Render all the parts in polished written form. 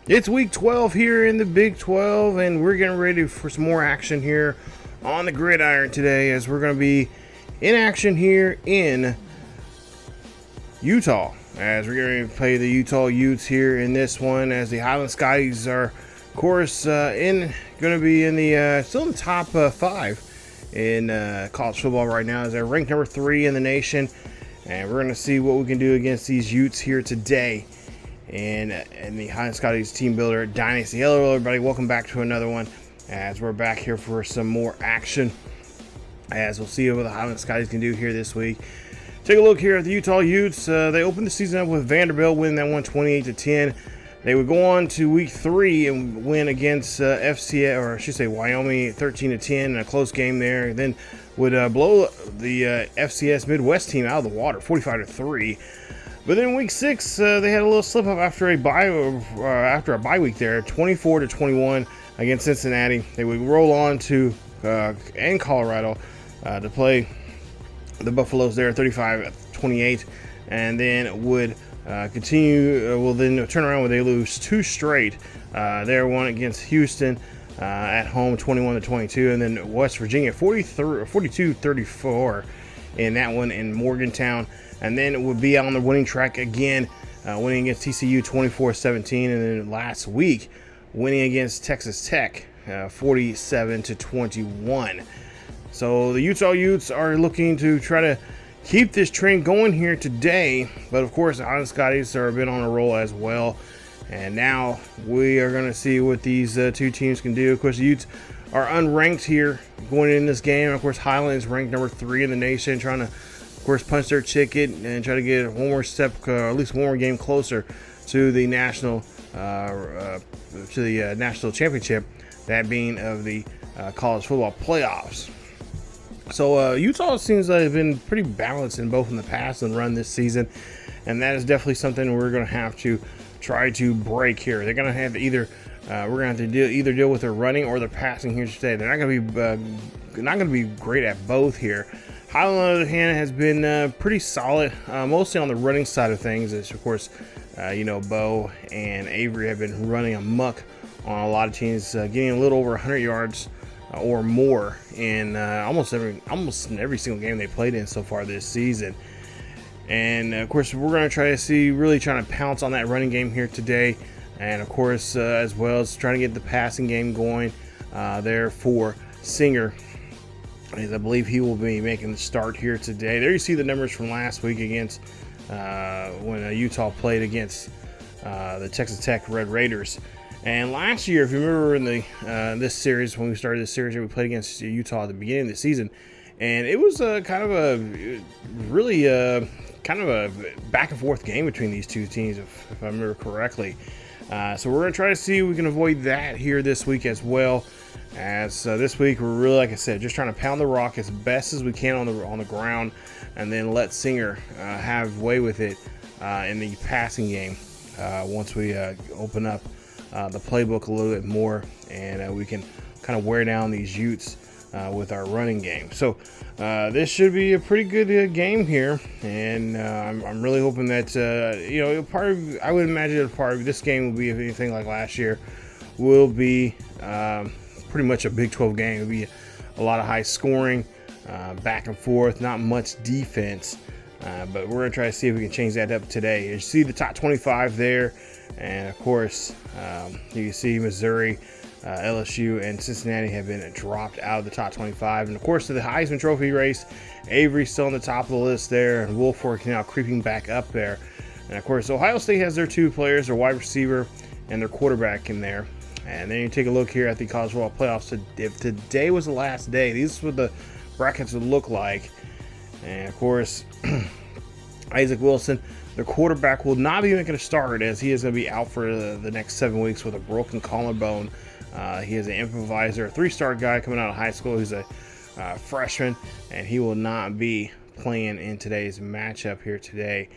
It's week 12 here in the Big 12, and we're getting ready for some more action here on the gridiron today, as we're going to be in action here in Utah, as we're going to play the Utah Utes here in this one, as the Highland Scotties are, of course, going to be in the still in the top 5 in college football right now, as they're ranked number 3 in the nation, and we're going to see what we can do against these Utes here today. And the Highland Scotties Teambuilder Dynasty. Hello, everybody. Welcome back to another one, as we're back here for some more action, as we'll see what the Highland Scotties can do here this week. Take a look here at the Utah Utes. They opened the season up with Vanderbilt, winning that one 28-10. They would go on to week 3 and win against FCS, or I should say Wyoming, 13-10 in a close game there. Then would blow the FCS Midwest team out of the water, 45-3. But then in week 6, they had a little slip up after a bye week there, 24-21 against Cincinnati. They would roll on to and Colorado to play the Buffaloes there, 35-28, and then would continue. Will then turn around when they lose 2 straight. There, one against Houston at home, 21-22, and then West Virginia, 42-34 in that one in Morgantown. And then it would be on the winning track again, winning against TCU 24-17, and then last week winning against Texas Tech 47-21. So the Utah Utes are looking to try to keep this trend going here today, but of course the Highland Scotties have been on a roll as well. And now we are going to see what these two teams can do. Of course, the Utes are unranked here going in this game. Of course, Highland is ranked number 3 in the nation, trying to, of course, punch their ticket and try to get one more step, at least one more game closer to the national national championship, that being of the college football playoffs. So Utah seems like they've been pretty balanced in both in the past and run this season, and that is definitely something we're going to have to try to break here. They're going to have to either we're going to have to deal with their running or their passing here today. They're not going to be great at both here. Highland, on the other hand, has been pretty solid, mostly on the running side of things. As of course, Bo and Avery have been running amok on a lot of teams, getting a little over 100 yards or more in almost every single game they played in so far this season. And of course, we're going to try to really trying to pounce on that running game here today, and of course, as well as trying to get the passing game going there for Singer. As I believe he will be making the start here today. There you see the numbers from last week against when Utah played against the Texas Tech Red Raiders. And last year, if you remember in the this series, when we started this series, we played against Utah at the beginning of the season, and it was kind of a back and forth game between these two teams, if I remember correctly. So we're going to try to see if we can avoid that here this week as well. As this week, we're really, like I said, just trying to pound the rock as best as we can on the ground, and then let Singer have way with it in the passing game once we open up the playbook a little bit more, and we can kind of wear down these Utes with our running game. So this should be a pretty good game here, and I'm really hoping that I would imagine part of this game will be, if anything like last year, will be pretty much a Big 12 game. It'll be a lot of high scoring, back and forth, not much defense, but we're going to try to see if we can change that up today. You see the top 25 there, and of course you can see Missouri, LSU, and Cincinnati have been dropped out of the top 25. And of course, to the Heisman Trophy race, Avery's still on the top of the list there, and Woolfolk now creeping back up there. And of course, Ohio State has their 2 players, their wide receiver and their quarterback in there. And then you take a look here at the college football playoffs. If today was the last day, these is what the brackets would look like. And of course, Isaac Wilson, the quarterback, will not be making a start, as he is going to be out for the next 7 weeks with a broken collarbone. He is an improviser, a 3-star guy coming out of high school. He's a freshman, and he will not be playing in today's matchup here today,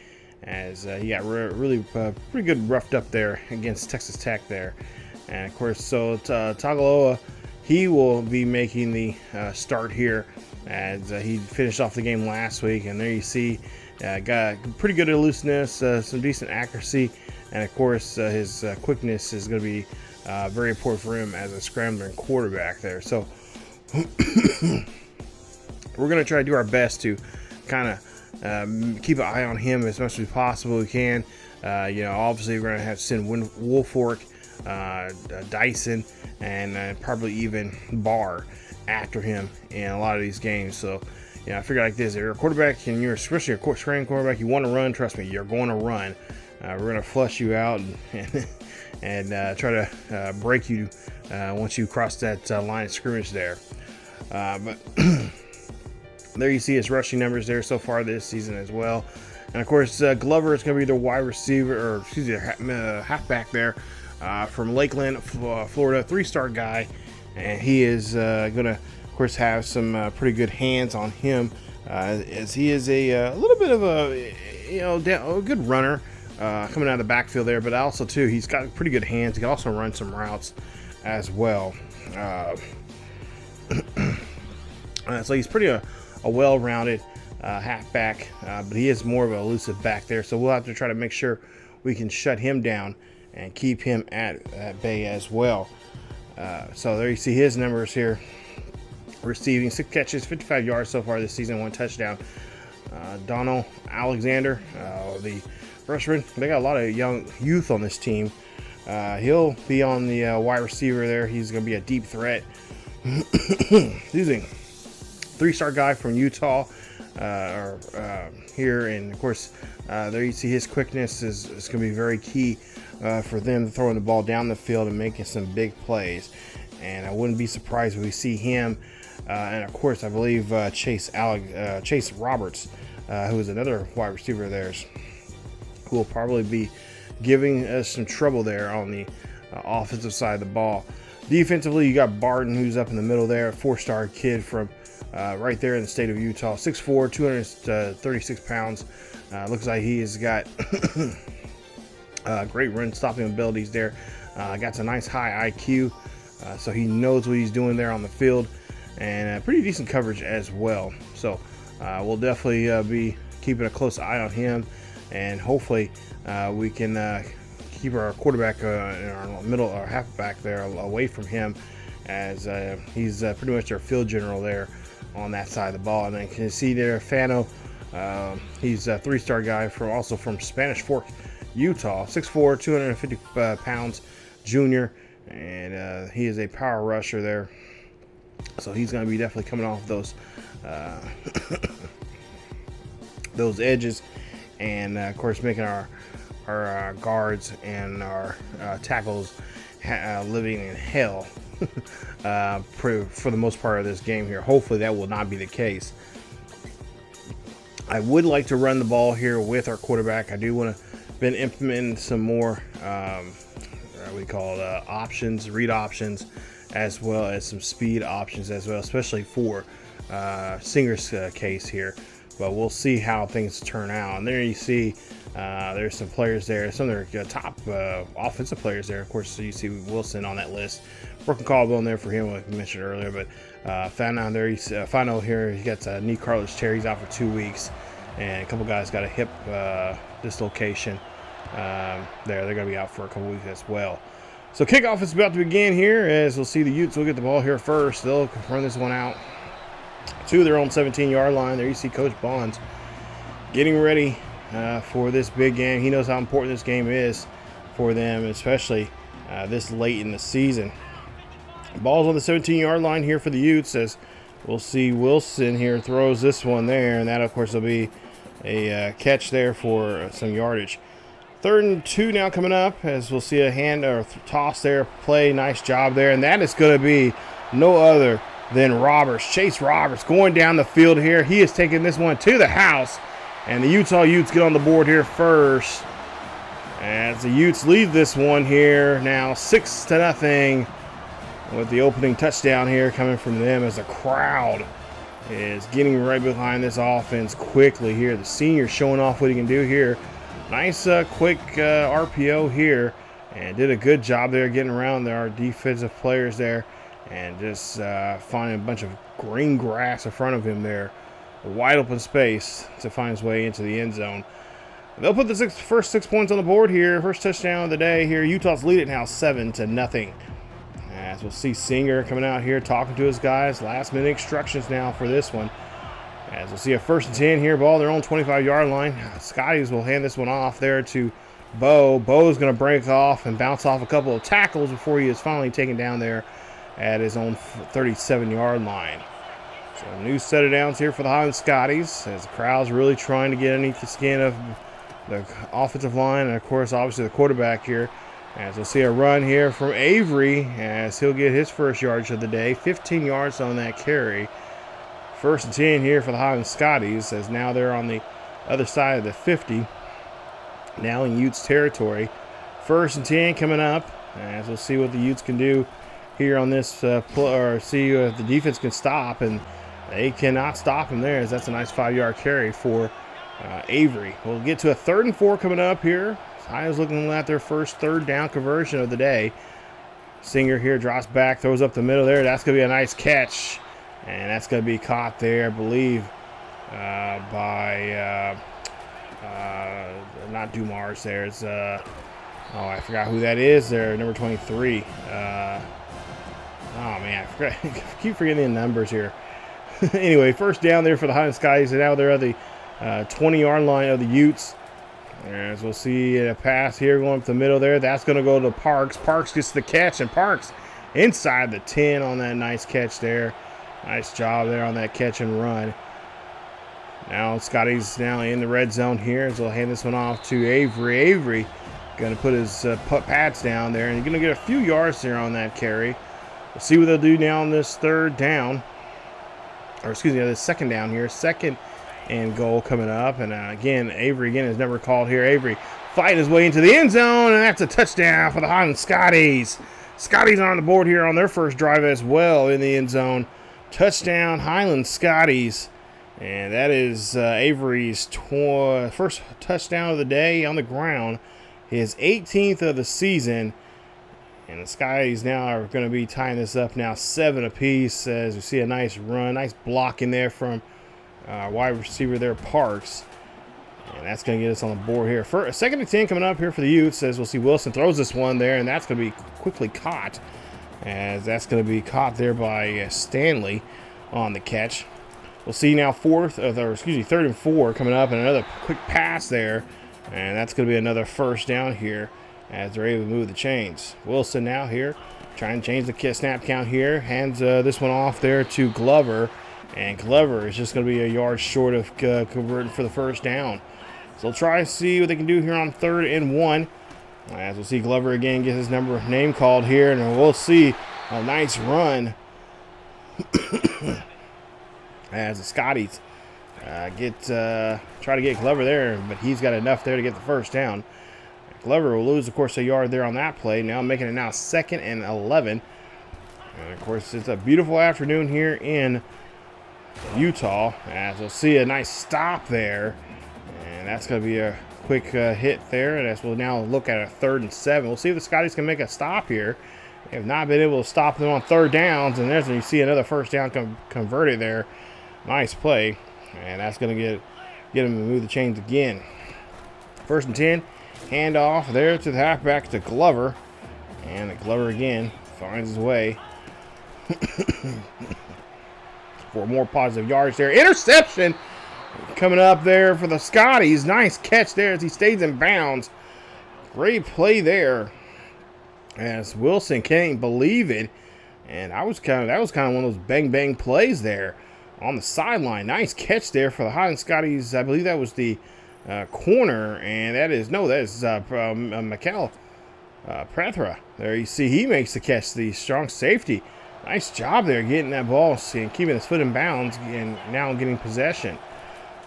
as he got really pretty good roughed up there against Texas Tech there. And of course, so Tagaloa, he will be making the start here, as he finished off the game last week. And there you see, got pretty good elusiveness, some decent accuracy, And of course, his quickness is going to be very important for him as a scrambling quarterback there. So we're going to try to do our best to kind of keep an eye on him as much as possible we can. Obviously we're going to have to send Woolfork, Dyson, and probably even Barr after him in a lot of these games. So, I figure like this: if you're a quarterback and you're especially a scrambling quarterback, you want to run. Trust me, you're going to run. We're going to flush you out and try to break you once you cross that line of scrimmage there. But there you see his rushing numbers there so far this season as well. And of course, Glover is going to be the wide receiver, or halfback there from Lakeland, Florida, 3-star guy. And he is going to, of course, have some pretty good hands on him, as he is a little bit of a good runner coming out of the backfield there. But also, too, he's got pretty good hands. He can also run some routes as well. So he's pretty a well-rounded halfback, but he is more of an elusive back there. So we'll have to try to make sure we can shut him down and keep him at bay as well. So there you see his numbers here. Receiving 6 catches, 55 yards so far this season, 1 touchdown. Donald Alexander, the freshman. They got a lot of young youth on this team. He'll be on the wide receiver there. He's going to be a deep threat. Excuse me. 3-star guy from Utah here, and of course there you see his quickness is going to be very key for them throwing the ball down the field and making some big plays. And I wouldn't be surprised if we see him and of course I believe Chase Roberts, who is another wide receiver of theirs, who will probably be giving us some trouble there on the offensive side of the ball. Defensively, you got Barton, who's up in the middle there, a 4-star kid from right there in the state of Utah, 6'4", 236 pounds. Looks like he has got great run stopping abilities there. Got some nice high IQ, so he knows what he's doing there on the field, and pretty decent coverage as well. So we'll definitely be keeping a close eye on him, and hopefully we can keep our quarterback in our middle or halfback there away from him, as he's pretty much our field general there on that side of the ball. And then you can see there Fano, he's a 3-star guy from Spanish Fork, Utah, 6'4", 250 pounds, junior, and he is a power rusher there. So he's going to be definitely coming off those those edges, and of course making our guards and our tackles living in hell for the most part of this game here. Hopefully that will not be the case. I would like to run the ball here with our quarterback. I do want to been implementing some more options, read options, as well as some speed options as well, especially for Singer's case here. But we'll see how things turn out. And there you see there's some players there, some of their top offensive players there. Of course, so you see Wilson on that list. Broken collarbone there for him, like we mentioned earlier. But Fano there, Fano here, he got knee cartilage tear. He's out for 2 weeks. And a couple guys got a hip dislocation there. They're going to be out for a couple weeks as well. So kickoff is about to begin here, as we'll see the Utes will get the ball here first. They'll run this one out to their own 17-yard line. There you see Coach Bonds getting ready for this big game. He knows how important this game is for them, especially this late in the season. Ball's on the 17-yard line here for the Utes, as we'll see Wilson here throws this one there, and that, of course, will be a catch there for some yardage. 3rd and 2 now coming up, as we'll see a hand or toss there, play, nice job there, and that is going to be no other than Chase Roberts, going down the field here. He is taking this one to the house, and the Utah Utes get on the board here first, as the Utes lead this one here now 6-0, with the opening touchdown here coming from them, as the crowd is getting right behind this offense quickly here. The senior showing off what he can do here. Nice quick RPO here, and did a good job there getting around our defensive players there, and just finding a bunch of green grass in front of him there. A wide open space to find his way into the end zone. They'll put the first 6 points on the board here. First touchdown of the day here. Utah's lead it now 7-0. As we'll see Singer coming out here talking to his guys. Last minute instructions now for this one. As we'll see a 1st and 10 here, ball their own 25-yard line. Scotties will hand this one off there to Bo. Bo's going to break off and bounce off a couple of tackles before he is finally taken down there at his own 37-yard line. So a new set of downs here for the Highland Scotties as the crowd's really trying to get underneath the skin of the offensive line and, of course, obviously the quarterback here. As we'll see a run here from Avery as he'll get his first yardage of the day. 15 yards on that carry. 1st and 10 here for the Highland Scotties as now they're on the other side of the 50. Now in Utes territory. 1st and 10 coming up as we'll see what the Utes can do here on this play, or see if the defense can stop, and they cannot stop him there as that's a nice 5-yard carry for Avery. We'll get to a 3rd and 4 coming up here. Highland's looking at their first 3rd down conversion of the day. Singer here drops back, throws up the middle there. That's going to be a nice catch, and that's going to be caught there, I believe, by not Dumars. There's I forgot who that is there, number 23. Oh man, I keep forgetting the numbers here. Anyway, 1st down there for the Highland Skies, and now they're at the 20-yard line of the Utes. As we'll see a pass here going up the middle there. That's going to go to Parks. Parks gets the catch, and Parks inside the 10 on that nice catch there. Nice job there on that catch and run. Now Scotty's now in the red zone here, so he'll hand this one off to Avery. Avery going to put his pads down there, and he's going to get a few yards there on that carry. We'll see what they'll do now on this 3rd down. Or excuse me, this 2nd down here. 2nd and goal coming up. And again, Avery is never called here. Avery fighting his way into the end zone, and that's a touchdown for the Highland Scotties. Scotties on the board here on their first drive as well in the end zone. Touchdown, Highland Scotties. And that is Avery's first touchdown of the day on the ground. His 18th of the season. And the Scotties now are going to be tying this up now 7 apiece as we see a nice run, nice block in there from wide receiver there, Parks. And that's going to get us on the board here. 2nd and 10 coming up here for the Utes as we'll see Wilson throws this one there, and that's going to be quickly caught as that's going to be caught there by Stanley on the catch. We'll see now 3rd and 4 coming up, and another quick pass there, and that's going to be another 1st down here as they're able to move the chains. Wilson now here trying to change the snap count here. Hands this one off there to Glover. And Glover is just going to be a yard short of converting for the 1st down. So they'll try to see what they can do here on 3rd and 1. As we'll see Glover again get his name called here. And we'll see a nice run as the Scotties try to get Glover there. But he's got enough there to get the 1st down. Glover will lose, of course, a yard there on that play. Now making it now 2nd and 11. And, of course, it's a beautiful afternoon here in Utah. As we'll see a nice stop there. And that's going to be a quick hit there. And as we'll now look at a 3rd and 7. We'll see if the Scotties can make a stop here. They have not been able to stop them on 3rd downs. And there's when you see another 1st down converted there. Nice play. And that's going to get them to move the chains again. 1st and 10. Handoff there to the halfback to Glover. And Glover again finds his way for more positive yards there. Interception coming up there for the Scotties. Nice catch there as he stays in bounds. Great play there. As Wilson can't believe it. And that was kind of one of those bang plays there on the sideline. Nice catch there for the Highland Scotties. I believe that was the corner, and that is Mikel Prethra. There you see he makes the catch, the strong safety. Nice job there getting that ball and keeping his foot in bounds and now getting possession.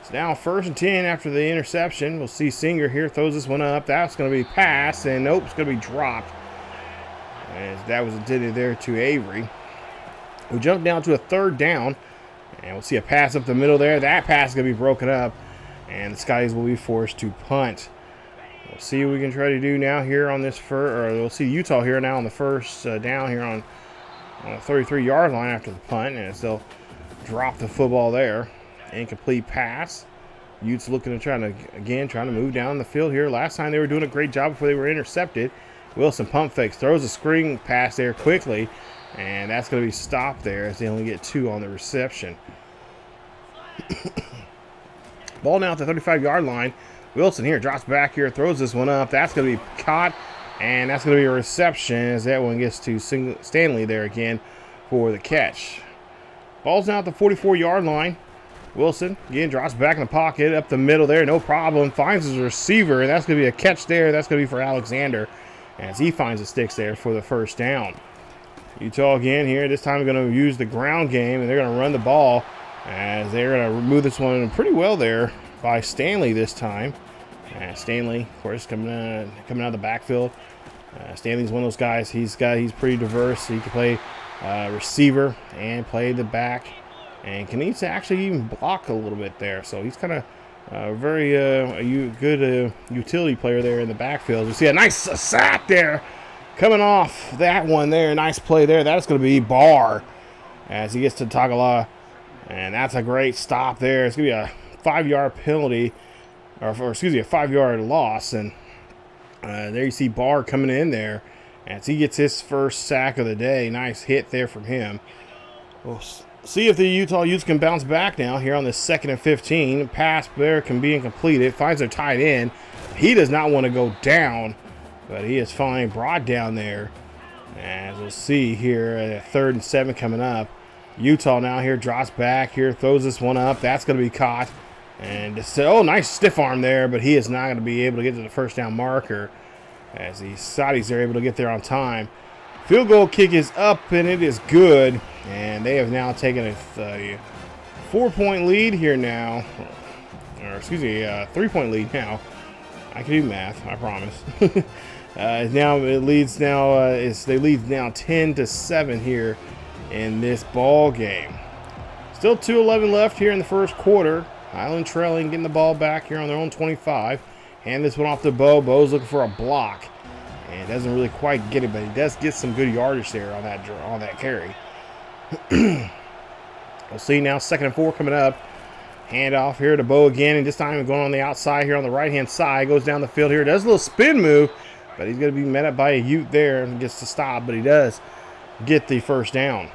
It's now 1st and 10 after the interception. We'll see Singer here throws this one up. That's going to be passed, and nope, it's going to be dropped. As that was intended there to Avery. We'll jump down to a 3rd down, and we'll see a pass up the middle there. That pass is going to be broken up. And the Scotties will be forced to punt. We'll see what we can try to do now here on this we'll see Utah here now on the 1st down here on the 33-yard line after the punt. And they'll drop the football there. Incomplete pass. Utes looking to try to move down the field here. Last time they were doing a great job before they were intercepted. Wilson pump fakes, throws a screen pass there quickly, and that's going to be stopped there as they only get 2 on the reception. Ball now at the 35-yard line. Wilson here drops back here, throws this one up. That's going to be caught, and that's going to be a reception as that one gets to Stanley there again for the catch. Ball's now at the 44-yard line. Wilson again drops back in the pocket, up the middle there, no problem. Finds his receiver, and that's going to be a catch there. That's going to be for Alexander as he finds the sticks there for the first down. Utah again here. This time they're going to use the ground game, and they're going to run the ball as they're going to remove this one pretty well there by Stanley this time. Stanley, of course, coming out of the backfield. Stanley's one of those guys. He's pretty diverse. He can play receiver and play the back, and can actually even block a little bit there. So he's kind of very good utility player there in the backfield. You see a nice sack there coming off that one there. Nice play there. That's going to be Barr as he gets to Tagala, and that's a great stop there. It's going to be a 5-yard penalty, or excuse me, a 5-yard loss, and there you see Barr coming in there as he gets his first sack of the day. Nice hit there from him. We'll see if the Utah Utes can bounce back now here on the 2nd and 15. Pass there can be incompleted. Finds their tight end. He does not want to go down, but he is finally brought down there. As we'll see here, 3rd and 7 coming up. Utah now here drops back here, throws this one up. That's going to be caught. And nice stiff arm there, but he is not going to be able to get to the first down marker as the Scotties are able to get there on time. Field goal kick is up, and it is good. And they have now taken a 4-point lead here now. Or, excuse me, a 3-point lead now. I can do math, I promise. They lead now 10-7 here in this ball game. Still 2:11 left here in the first quarter. Highland trailing, getting the ball back here on their own 25. Hand this one off to Bo. Bo's looking for a block, and doesn't really quite get it, but he does get some good yardage there on that carry. We'll see now 2nd and 4 coming up. Hand off here to Bo again, and this time going on the outside here on the right-hand side. Goes down the field here. Does a little spin move, but he's going to be met up by a Ute there and gets to stop, but he does get the first down.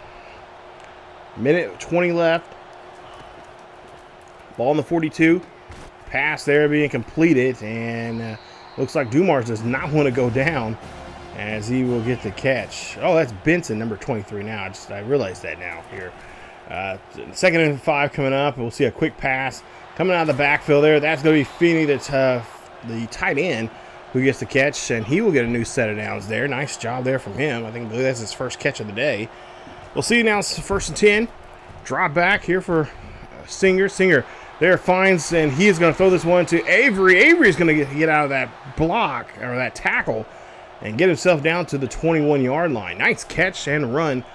1:20 left. Ball in the 42. Pass there being completed, and looks like Dumars does not want to go down as he will get the catch. Oh, that's Benson, number 23 now. I realized that now here. 2nd and 5 coming up. We'll see a quick pass coming out of the backfield there. That's going to be Feeney, the tight end, who gets the catch, and he will get a new set of downs there. Nice job there from him. I believe that's his first catch of the day. We'll see now. It's 1st and 10. Drop back here for Singer. Singer there finds, and he is going to throw this one to Avery. Avery is going to get out of that block, or that tackle, and get himself down to the 21-yard line. Nice catch and run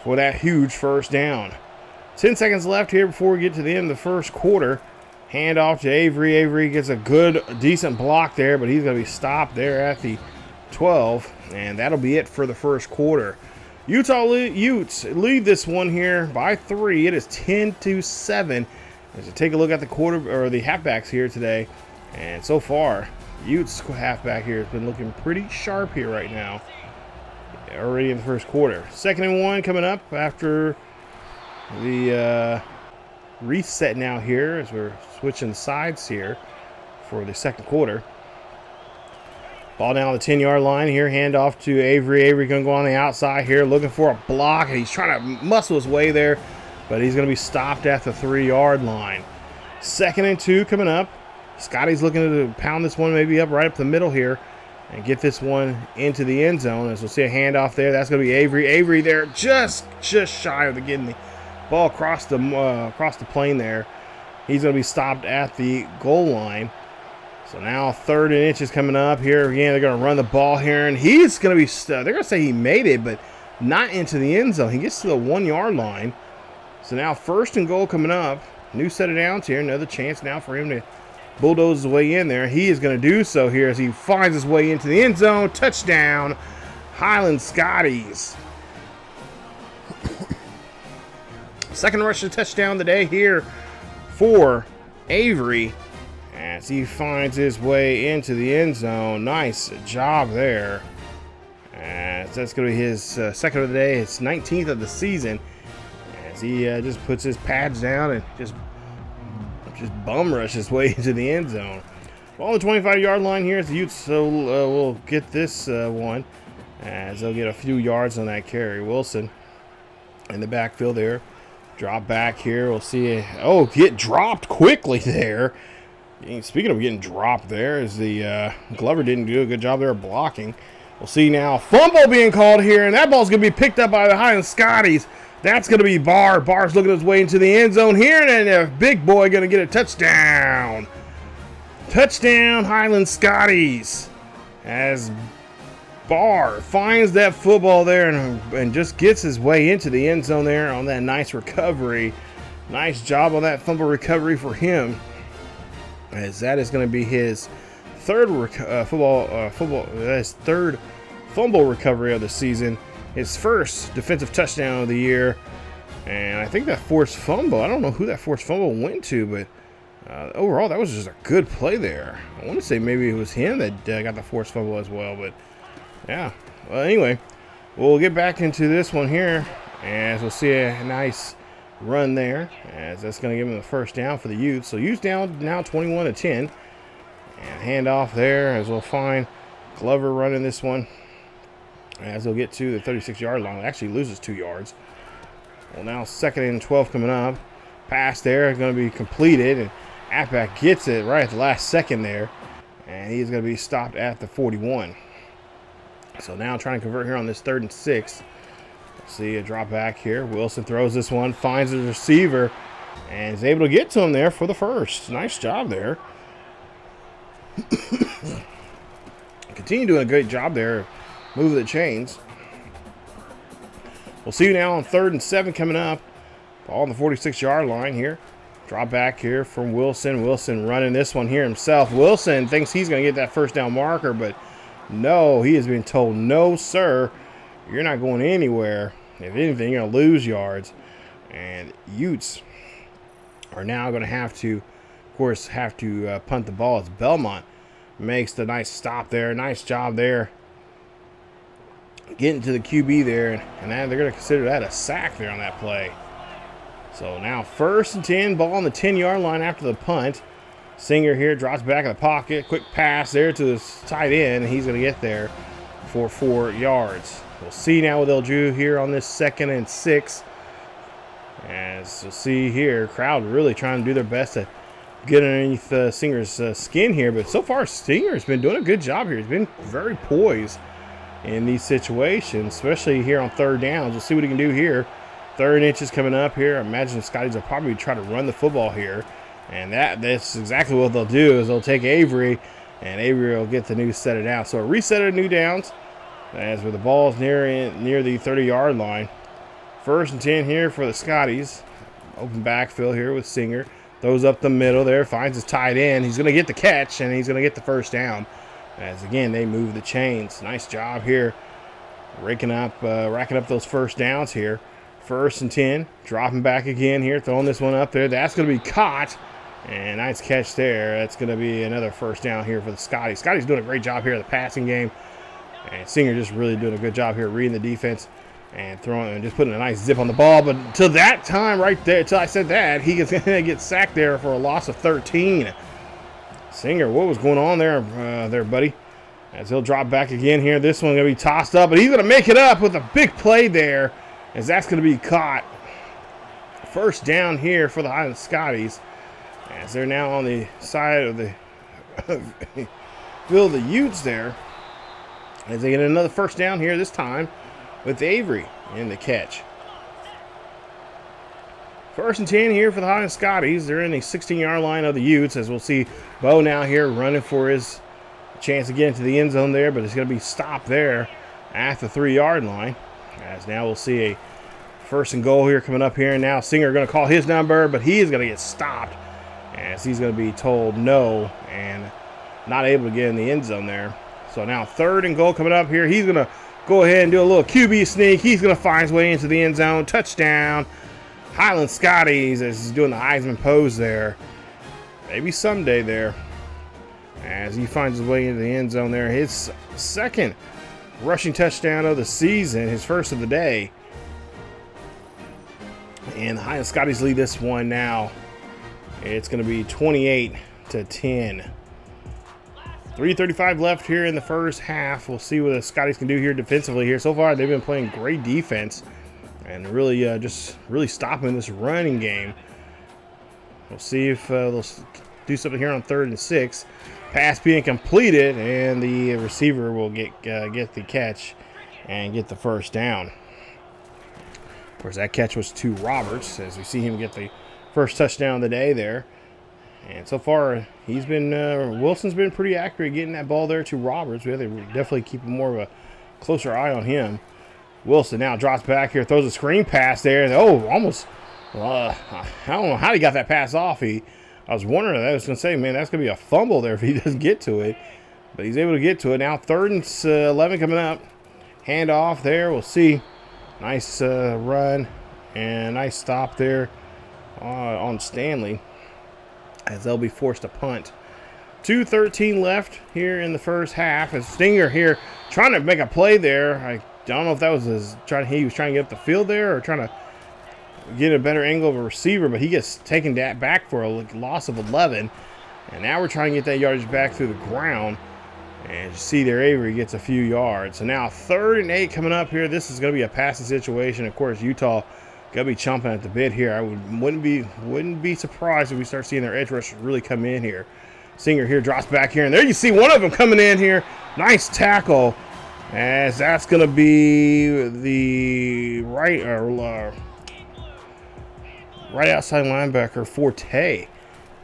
for that huge first down. 10 seconds left here before we get to the end of the first quarter. Hand off to Avery. Avery gets a good, decent block there, but he's going to be stopped there at the 12, and that'll be it for the first quarter. Utah Utes lead this one here by 3. It is 10-7. As we take a look at the the halfbacks here today, and so far, Utes halfback here has been looking pretty sharp here right now, already in the first quarter. 2nd and 1 coming up after the reset now here as we're switching sides here for the second quarter. Ball down the 10-yard line here. Hand off to Avery. Avery going to go on the outside here, looking for a block, and he's trying to muscle his way there, but he's going to be stopped at the 3-yard line. 2nd and 2 coming up. Scotty's looking to pound this one maybe up right up the middle here and get this one into the end zone. As we'll see a handoff there. That's going to be Avery. Avery there just shy of getting the ball across the plane there. He's going to be stopped at the goal line. So now 3rd and inches coming up here. Again, they're going to run the ball here, and he's going to be they're going to say he made it, but not into the end zone. He gets to the 1-yard line. So now 1st and goal coming up. New set of downs here. Another chance now for him to bulldoze his way in there. He is going to do so here as he finds his way into the end zone. Touchdown, Highland Scotties. Second rushing touchdown today here for Avery. as he finds his way into the end zone. Nice job there. As that's going to be his second of the day, his 19th of the season. As he just puts his pads down and just bum rush his way into the end zone. On the 25-yard line here, the Utes will get this one, as they'll get a few yards on that carry. Wilson in the backfield there. Drop back here. We'll see. Get dropped quickly there. Speaking of getting dropped there, is the Glover didn't do a good job there blocking. We'll see now. Fumble being called here, and that ball's going to be picked up by the Highland Scotties. That's going to be Barr. Barr's looking his way into the end zone here, and a big boy going to get a touchdown. Touchdown, Highland Scotties. As Barr finds that football there and just gets his way into the end zone there on that nice recovery. Nice job on that fumble recovery for him, as that is going to be his third fumble recovery of the season, his first defensive touchdown of the year, and I think that forced fumble, I don't know who that forced fumble went to, but overall that was just a good play there. I want to say maybe it was him that got the forced fumble as well, but yeah. Well, anyway, we'll get back into this one here, as we'll see a nice run there, as that's going to give him the first down for the Utes. So Utes down now 21-10. And handoff there, as we'll find Glover running this one, as he'll get to the 36-yard line. It actually loses 2 yards. Well, now 2nd and 12 coming up. Pass there is going to be completed, and Atback gets it right at the last second there, and he's going to be stopped at the 41. So now trying to convert here on this 3rd and 6. See a drop back here. Wilson throws this one, finds the receiver, and is able to get to him there for the first. Nice job there. Continue doing a great job there, moving the chains. We'll see you now on 3rd and 7 coming up. Ball on the 46-yard line here. Drop back here from Wilson. Wilson running this one here himself. Wilson thinks he's going to get that first down marker, but no, he has been told, no, sir, you're not going anywhere. If anything, you're going to lose yards. And Utes are now going to have to, of course, punt the ball as Belmont makes the nice stop there. Nice job there, getting to the QB there, and they're going to consider that a sack there on that play. So now 1st and 10, ball on the 10-yard line after the punt. Singer here drops back in the pocket. Quick pass there to his tight end, and he's going to get there for 4 yards. We'll see now what they'll do here on this 2nd and 6. As you'll see here, crowd really trying to do their best to get underneath Singer's skin here. But so far, Singer's been doing a good job here. He's been very poised in these situations, especially here on 3rd downs. We'll see what he can do here. 3rd inches coming up here. I imagine the Scotties will probably try to run the football here. And that's exactly what they'll do, is they'll take Avery, and Avery will get the new set it out. So a reset of new downs, as with the ball's near the 30-yard line. 1st and 10 here for the Scotties. Open backfield here with Singer. Throws up the middle there, finds his tight end. He's going to get the catch, and he's going to get the first down. As, again, they move the chains. Nice job here, racking up those first downs here. 1st and 10, dropping back again here, throwing this one up there. That's going to be caught, and nice catch there. That's going to be another first down here for the Scotties. Scotties doing a great job here in the passing game, and Singer just really doing a good job here reading the defense and throwing and just putting a nice zip on the ball. But until that time right there, until I said that, he is going to get sacked there for a loss of 13. Singer, what was going on there, buddy? As he'll drop back again here. This one's going to be tossed up, but he's going to make it up with a big play there, as that's going to be caught. First down here for the Highland Scotties, as they're now on the side of the field of the Utes there, as they get another first down here, this time with Avery in the catch. 1st and 10 here for the Highland Scotties. They're in the 16-yard line of the Utes, as we'll see Bo now here running for his chance to get into the end zone there, but it's going to be stopped there at the 3-yard line. As now we'll see a 1st and goal here coming up here, and now Singer going to call his number, but he is going to get stopped, as he's going to be told no and not able to get in the end zone there. So now 3rd and goal coming up here. He's going to go ahead and do a little QB sneak. He's going to find his way into the end zone. Touchdown, Highland Scotties, as he's doing the Heisman pose there. Maybe someday there. as he finds his way into the end zone there. His second rushing touchdown of the season, his first of the day. And the Highland Scotties lead this one now. It's going to be 28-10. 3:35 left here in the first half. We'll see what the Scotties can do here defensively here. So far, they've been playing great defense and really just stopping this running game. We'll see if they'll do something here on 3rd and 6. Pass being completed, and the receiver will get the catch and get the first down. Of course, that catch was to Roberts, as we see him get the first touchdown of the day there. And so far, he's been Wilson's been pretty accurate getting that ball there to Roberts. We have to definitely keep more of a closer eye on him. Wilson now drops back here, throws a screen pass there. And, almost. I don't know how he got that pass off. I was wondering. I was going to say, man, that's going to be a fumble there if he doesn't get to it. But he's able to get to it. Now 3rd and 11 coming up. Hand off there. We'll see. Nice run and nice stop there on Stanley, as they'll be forced to punt. 2:13 left here in the first half. As Stinger here trying to make a play there. I don't know if that was he was trying to get up the field there or trying to get a better angle of a receiver, but he gets taken back for a loss of 11. And now we're trying to get that yardage back through the ground. And you see there, Avery gets a few yards. So now 3rd and 8 coming up here. This is going to be a passing situation. Of course, Utah going to be chomping at the bit here. I wouldn't be surprised if we start seeing their edge rushers really come in here. Singer here drops back here, and there you see one of them coming in here. Nice tackle, as that's going to be the right outside linebacker Forte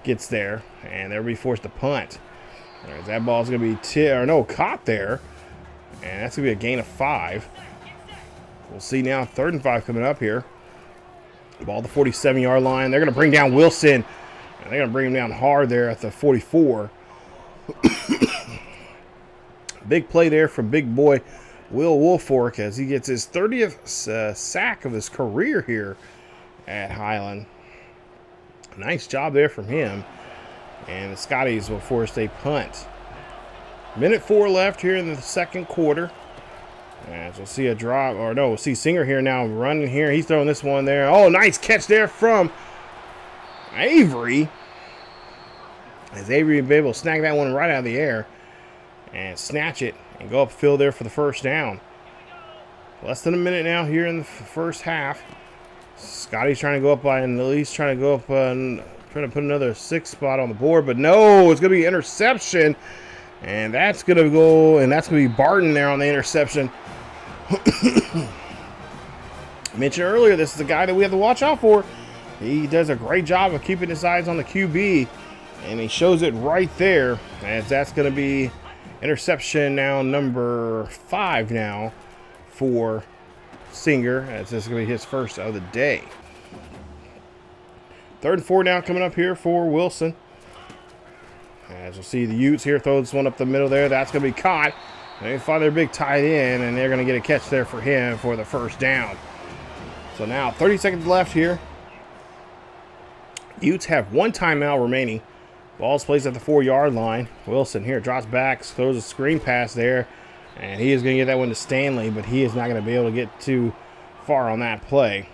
gets there, and they'll be forced to punt. That ball's going to be caught there, and that's going to be a gain of 5. We'll see now 3rd and 5 coming up here. Ball the 47-yard line. They're going to bring down Wilson, and they're going to bring him down hard there at the 44. Big play there from big boy Will Woolfork as he gets his 30th sack of his career here at Highland. Nice job there from him. And the Scotties will force a punt. 1:04 left here in the second quarter. As we'll see a drop, we'll see Singer here now running here. He's throwing this one there. Oh, nice catch there from Avery. As Avery will be able to snag that one right out of the air and snatch it and go upfield there for the first down. Less than a minute now here in the first half. Scotty's trying to go up by, and at least trying to go up trying to put another 6 spot on the board, but no, it's going to be interception, and that's going to go, and that's going to be Barton there on the interception. I mentioned earlier, this is the guy that we have to watch out for. He does a great job of keeping his eyes on the QB, and he shows it right there, as that's going to be interception now number 5 now for Singer, as this is going to be his first of the day. 3rd and 4 now coming up here for Wilson. As we'll see the Utes here throw this one up the middle there. That's going to be caught. They find their big tight end, and they're going to get a catch there for him for the first down. So now 30 seconds left here. Utes have 1 timeout remaining. Ball's placed at the 4-yard line. Wilson here drops back, throws a screen pass there, and he is going to get that one to Stanley, but he is not going to be able to get too far on that play.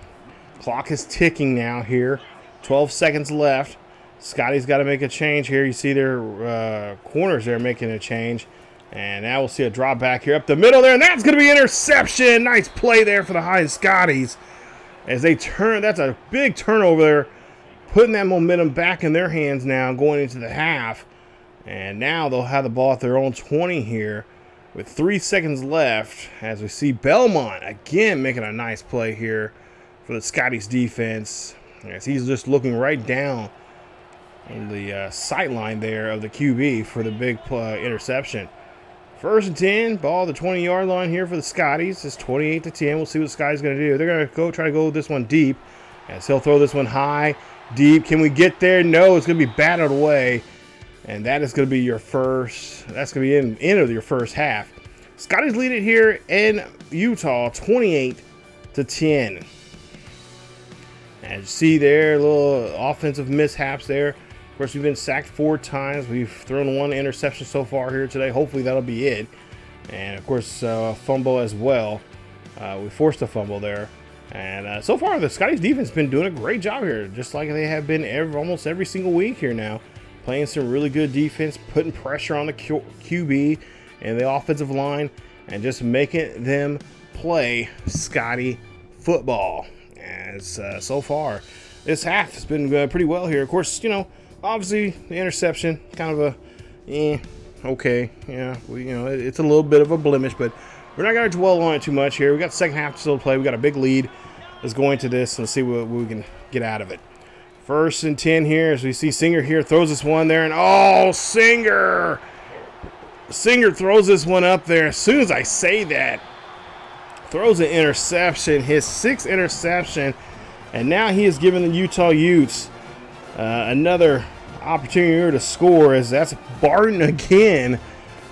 Clock is ticking now here. 12 seconds left. Scotty's got to make a change here. You see their corners there making a change. And now we'll see a drop back here up the middle there, and that's going to be interception. Nice play there for the Highland Scotties as they turn. That's a big turnover there, putting that momentum back in their hands now going into the half. And now they'll have the ball at their own 20 here with 3 seconds left, as we see Belmont again making a nice play here for the Scotties defense, as he's just looking right down on the sight line there of the QB for the big interception. 1st and 10, ball at the 20-yard line here for the Scotties. It's 28-10. We'll see what the Scotties going to do. They're going to try to go this one deep, as he'll throw this one high, deep. Can we get there? No, it's going to be batted away, and that is going to be your first. That's going to be end of your first half. Scotties lead it here in Utah, 28-10. As you see there, little offensive mishaps there Of course, we've been sacked 4 times. We've thrown 1 interception so far here today. Hopefully that'll be it. And of course, fumble as well. We forced a fumble there. And so far, the Scotties defense has been doing a great job here, just like they have been almost every single week here now. Playing some really good defense, putting pressure on the QB and the offensive line, and just making them play Scotty football. As so far, this half has been pretty well here. Of course, you know, obviously the interception, kind of a, okay, yeah, it's a little bit of a blemish, but we're not going to dwell on it too much here. We got the second half still to play. We got a big lead. Let's go into this and see what we can get out of it. 1st and 10 here, as we see Singer here throws this one there, and oh, Singer throws this one up there. As soon as I say that, throws an interception, his 6th interception, and now he is giving the Utah Utes another opportunity here to score, as that's Barton again.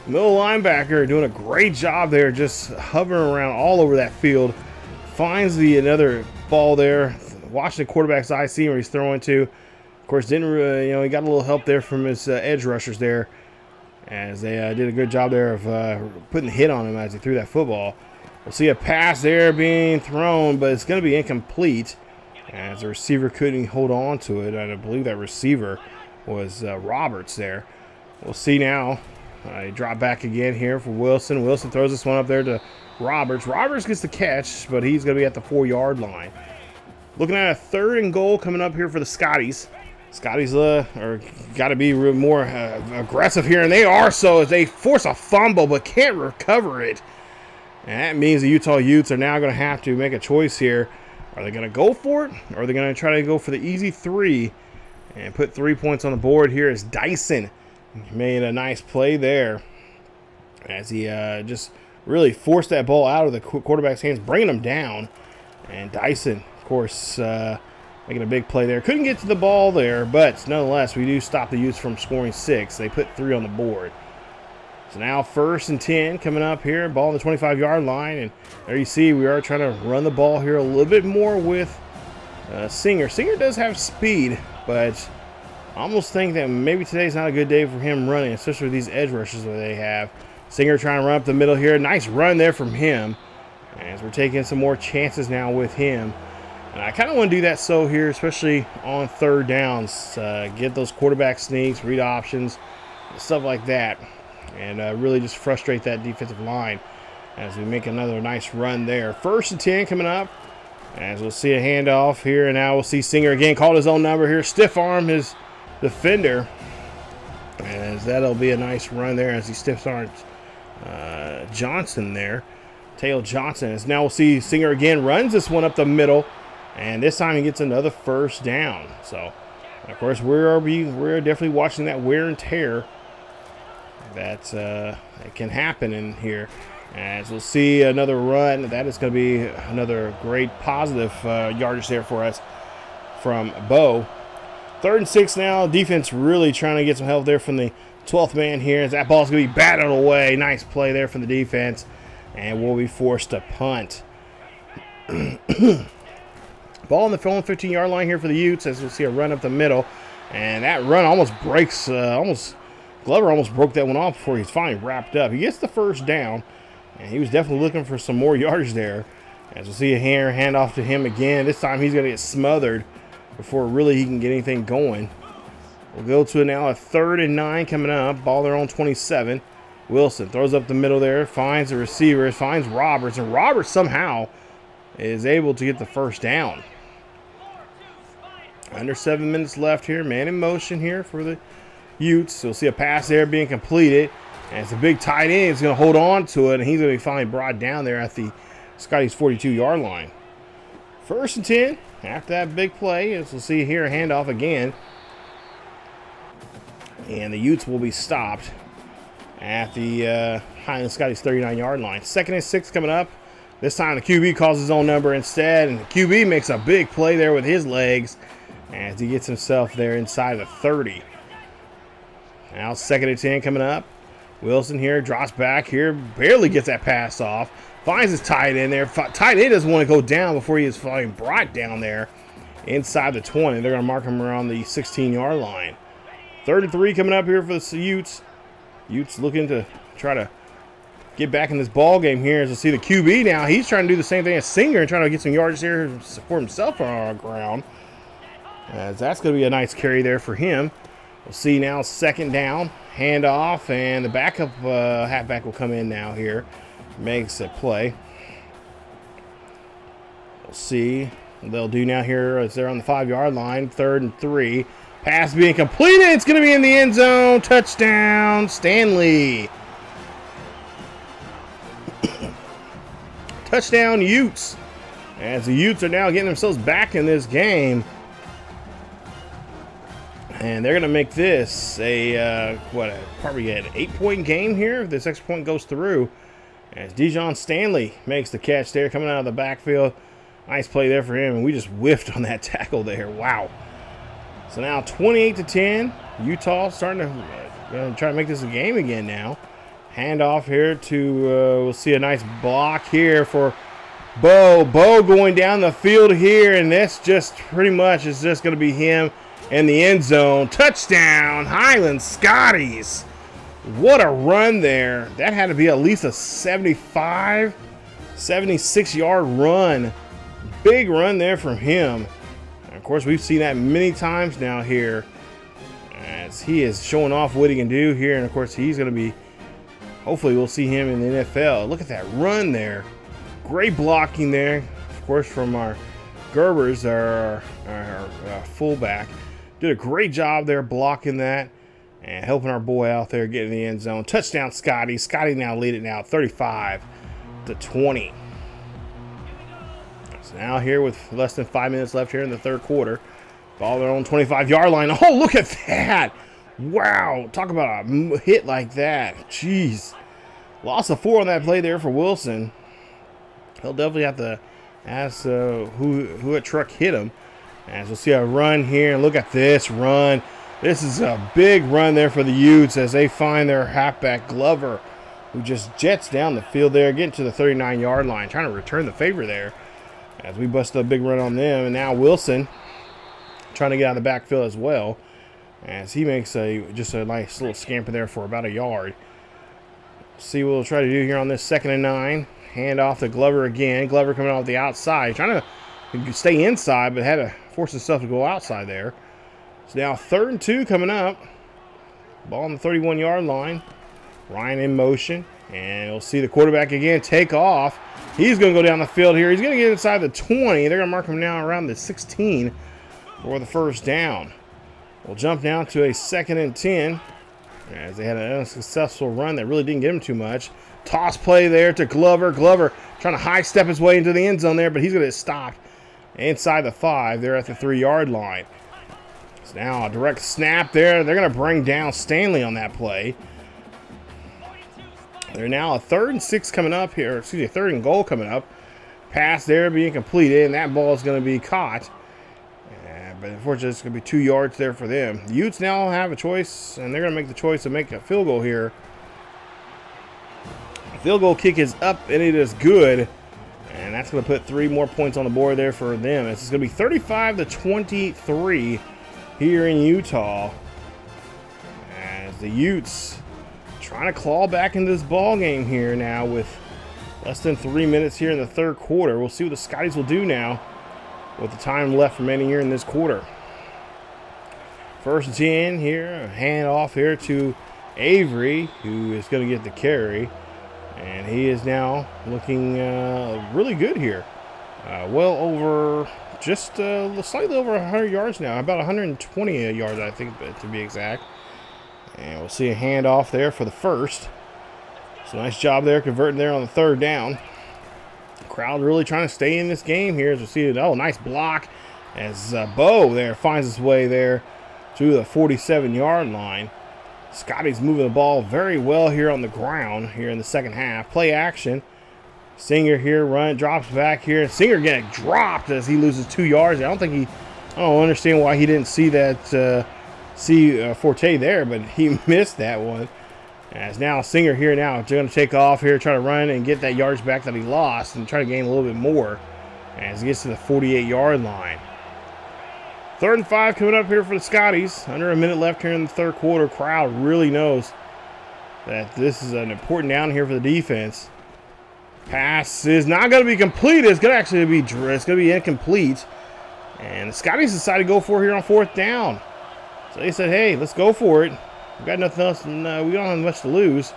Middle linebacker doing a great job there, just hovering around all over that field. Finds another ball there. Watching the quarterback's eye, seeing where he's throwing to. Of course, didn't he got a little help there from his edge rushers there, as they did a good job there of putting the hit on him as he threw that football. We'll see a pass there being thrown, but it's going to be incomplete, as the receiver couldn't hold on to it. And I believe that receiver was Roberts there. We'll see now. He dropped back again here for Wilson. Wilson throws this one up there to Roberts. Roberts gets the catch, but he's going to be at the 4-yard line. Looking at a 3rd and goal coming up here for the Scotties. Scotties are got to be more aggressive here, and they are so, as they force a fumble but can't recover it. And that means the Utah Utes are now going to have to make a choice here. Are they going to go for it, or are they going to try to go for the easy 3 and put 3 points on the board here? As Dyson made a nice play there, as he just really forced that ball out of the quarterback's hands, bringing him down. And Dyson, of course, making a big play there. Couldn't get to the ball there, but nonetheless, we do stop the Utes from scoring 6. They put 3 on the board. So now 1st and 10 coming up here. Ball on the 25-yard line. And there you see we are trying to run the ball here a little bit more with Singer. Singer does have speed, but I almost think that maybe today's not a good day for him running, especially with these edge rushes that they have. Singer trying to run up the middle here. Nice run there from him, as we're taking some more chances now with him. And I kind of want to do that so here, especially on 3rd downs. Get those quarterback sneaks, read options, stuff like that. And really just frustrate that defensive line as we make another nice run there. 1st and 10 coming up, as we'll see a handoff here. And now we'll see Singer again called his own number here. Stiff arm his defender, as that'll be a nice run there as he stiff arms Johnson there. Tail Johnson. As now we'll see Singer again runs this one up the middle, and this time he gets another 1st down. So, of course, we're definitely watching that wear and tear that can happen in here. As we'll see another run, that is going to be another great positive yardage there for us from Bo. 3rd and 6 now. Defense really trying to get some help there from the 12th man here, as that ball's going to be batted away. Nice play there from the defense, and we'll be forced to punt. Ball on the 15-yard line here for the Utes, as we'll see a run up the middle, and that run almost breaks, Glover almost broke that one off before he's finally wrapped up. He gets the 1st down, and he was definitely looking for some more yardage there. As we'll see a handoff to him again. This time he's going to get smothered before really he can get anything going. We'll go to now a 3rd and 9 coming up. Ball there on 27. Wilson throws up the middle there, finds the receiver, finds Roberts, and Roberts somehow is able to get the 1st down. Under 7 minutes left here. Man in motion here for the Utes. So we'll see a pass there being completed. And it's a big tight end. He's going to hold on to it, and he's going to be finally brought down there at the Scotties' 42-yard line. 1st and 10. After that big play, as we'll see here, a handoff again. And the Utes will be stopped at the Highland Scotties' 39-yard line. 2nd and 6 coming up. This time the QB calls his own number instead, and the QB makes a big play there with his legs as he gets himself there inside the 30. Now 2nd and 10 coming up. Wilson here drops back here, barely gets that pass off. Finds his tight end there. Tight end doesn't want to go down before he is finally brought down there inside the 20. They're going to mark him around the 16-yard line. 3rd and 3 coming up here for the Utes. Utes looking to try to get back in this ball game here. As we'll see the QB now, he's trying to do the same thing as Singer and trying to get some yards here for himself on our ground. As that's going to be a nice carry there for him. We'll see now 2nd down, handoff, and the backup halfback will come in now here. Makes a play. We'll see what they'll do now here as they're on the 5-yard line. 3rd and 3. Pass being completed. It's going to be in the end zone. Touchdown, Stanley. Touchdown, Utes. As the Utes are now getting themselves back in this game. And they're going to make this probably an 8-point game here if this extra point goes through. As Dijon Stanley makes the catch there, coming out of the backfield. Nice play there for him, and we just whiffed on that tackle there. Wow. So now 28-10. Utah starting to try to make this a game again now. Handoff here to, we'll see a nice block here for Bo. Bo going down the field here, and this just pretty much is just going to be him in the end zone. Touchdown, Highland Scotties. What a run there. That had to be at least a 75, 76-yard run. Big run there from him. And of course, we've seen that many times now here as he is showing off what he can do here. And of course, he's going to be, hopefully we'll see him in the NFL. Look at that run there. Great blocking there, of course, from our Gerbers, our fullback. Did a great job there blocking that and helping our boy out there getting in the end zone. Touchdown, Scotty. Scotty now lead it now 35-20. So now here with less than 5 minutes left here in the 3rd quarter. Ball their own 25-yard line. Oh, look at that. Wow. Talk about a hit like that. Jeez. Loss of 4 on that play there for Wilson. He'll definitely have to ask who a truck hit him. As we'll see a run here. Look at this run. This is a big run there for the Utes as they find their halfback Glover, who just jets down the field there, getting to the 39-yard line, trying to return the favor there as we bust a big run on them. And now Wilson trying to get out of the backfield as well as he makes just a nice little scamper there for about a yard. See what we'll try to do here on this 2nd and 9. Hand off to Glover again. Glover coming off the outside, trying to stay inside, but had to force himself to go outside there. So now 3rd and 2 coming up. Ball on the 31-yard line. Ryan in motion. And we'll see the quarterback again take off. He's going to go down the field here. He's going to get inside the 20. They're going to mark him now around the 16 for the 1st down. We'll jump down to a 2nd and 10 as they had an unsuccessful run that really didn't get him too much. Toss play there to Glover. Glover trying to high step his way into the end zone there, but he's going to get stopped inside the 5. They're at the 3-yard line. So now a direct snap there. They're going to bring down Stanley on that play. They're now a 3rd and 6 coming up here. Excuse me, 3rd and goal coming up. Pass there being completed, and that ball is going to be caught. But unfortunately, it's going to be 2 yards there for them. The Utes now have a choice, and they're going to make the choice to make a field goal here. The field goal kick is up, and it is good. And that's going to put 3 more points on the board there for them. It's going to be 35-23 here in Utah. As the Utes trying to claw back into this ball game here now with less than 3 minutes here in the 3rd quarter. We'll see what the Scotties will do now with the time left remaining here in this quarter. 1st and 10 here. A hand off here to Avery, who is going to get the carry. And he is now looking really good here. Well over, just slightly over 100 yards now. About 120 yards, I think, to be exact. And we'll see a handoff there for the 1st. So nice job there converting there on the 3rd down. Crowd really trying to stay in this game here as we see it. Oh, nice block as Bo there finds his way there to the 47-yard line. Scotty's moving the ball very well here on the ground here in the 2nd half. Play action. Singer here drops back here. Singer getting dropped as he loses 2 yards. I don't understand why he didn't see that Forte there, but he missed that one. As now Singer here now is going to take off here, try to run and get that yards back that he lost and try to gain a little bit more as he gets to the 48-yard line. 3rd and 5 coming up here for the Scotties. Under a minute left here in the third quarter. Crowd really knows that this is an important down here for the defense. Pass is not going to be complete. It's going to actually be incomplete. And the Scotties decided to go for it here on 4th down. So they said, hey, let's go for it. We've got nothing else. No, we don't have much to lose.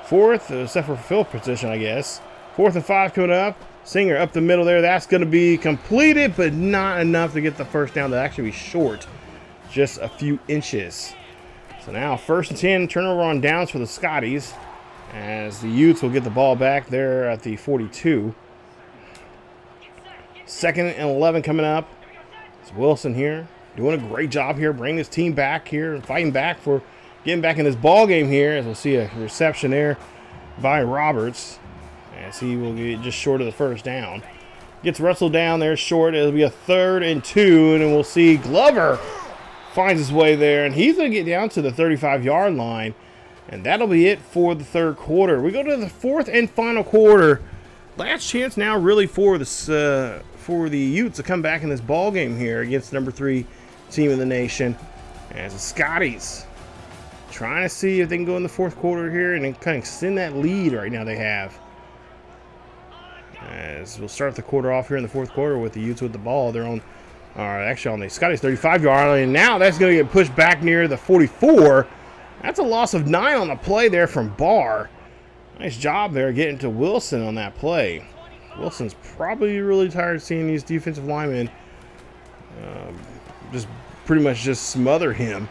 4th, except for field position, I guess. 4th and 5 coming up. Singer up the middle there. That's going to be completed, but not enough to get the first down. To actually be short. Just a few inches. So now 1st and 10. Turnover on downs for the Scotties. As the Utes will get the ball back there at the 42. 2nd and 11 coming up. It's Wilson here. Doing a great job here. Bringing his team back here. And fighting back for getting back in this ball game here. As we'll see a reception there by Roberts. As he will get just short of the first down. Gets wrestled down there short. It'll be a 3rd and 2. And then we'll see Glover finds his way there. And he's going to get down to the 35-yard line. And that'll be it for the third quarter. We go to the 4th and final quarter. Last chance now really for the Utes to come back in this ball game here against the number 3 team in the nation. As the Scotties trying to see if they can go in the 4th quarter here and then kind of extend that lead right now they have. As we'll start the quarter off here in the 4th quarter with the Utes with the ball. They're on, actually on the Scotties 35-yard line. And now that's going to get pushed back near the 44. That's a loss of 9 on the play there from Barr. Nice job there getting to Wilson on that play. Wilson's probably really tired of seeing these defensive linemen just pretty much just smother him.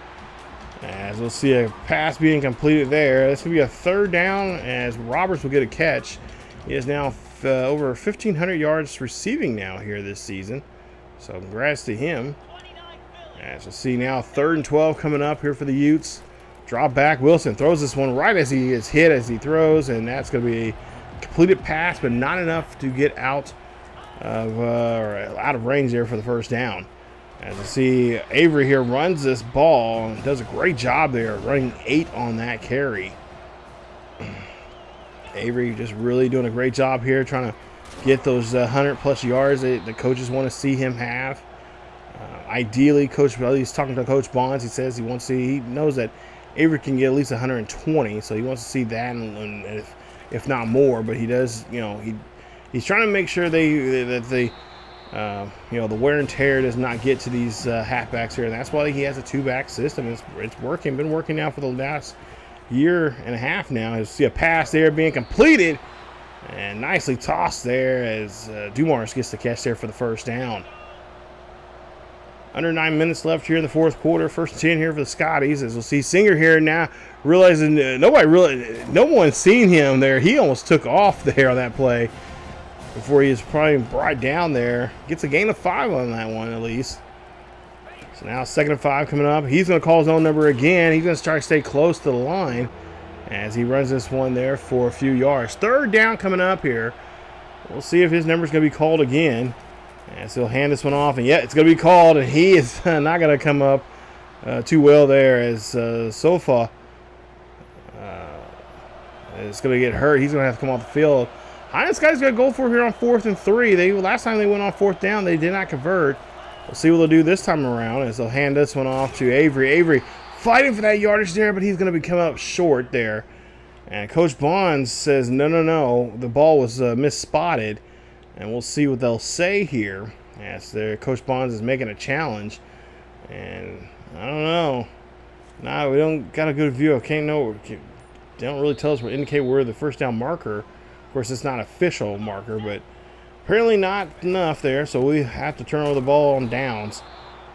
As we'll see a pass being completed there. This could be a 3rd down as Roberts will get a catch. He is now over 1,500 yards receiving now here this season. So congrats to him. As we'll see now 3rd and 12 coming up here for the Utes. Drop back. Wilson throws this one right as he is hit as he throws, and that's going to be a completed pass, but not enough to get out of range there for the first down. As you see, Avery here runs this ball and does a great job there, running 8 on that carry. Avery just really doing a great job here, trying to get those 100+ yards that the coaches want to see him have. Ideally, he's talking to Coach Bonds. He says he knows that Avery can get at least 120, so he wants to see that, and if not more. But he does, he's trying to make sure that the wear and tear does not get to these halfbacks here, and that's why he has a 2-back system. It's working, been working now for the last year and a half now. You see a pass there being completed, and nicely tossed there as Dumars gets the catch there for the first down. Under 9 minutes left here in the 4th quarter. 1st and 10 here for the Scotties. As we'll see Singer here now realizing no one's seen him there. He almost took off there on that play before he was probably brought down there. Gets a gain of 5 on that one at least. So now 2nd and 5 coming up. He's going to call his own number again. He's going to try to stay close to the line as he runs this one there for a few yards. 3rd down coming up here. We'll see if his number's going to be called again. And so he'll hand this one off, and it's going to be called, and he is not going to come up too well there as Sofa is going to get hurt. He's going to have to come off the field. Highland guy's going to go for it here on 4th and 3. Last time they went on 4th down, they did not convert. We'll see what they'll do this time around as they'll hand this one off to Avery. Avery fighting for that yardage there, but he's going to be coming up short there. And Coach Bonds says, no, the ball was misspotted. And we'll see what they'll say here as Coach Bonds is making a challenge. And I don't know. Nah, we don't got a good view. They don't really tell us or indicate where the first down marker. Of course, it's not official marker, but apparently not enough there. So we have to turn over the ball on downs.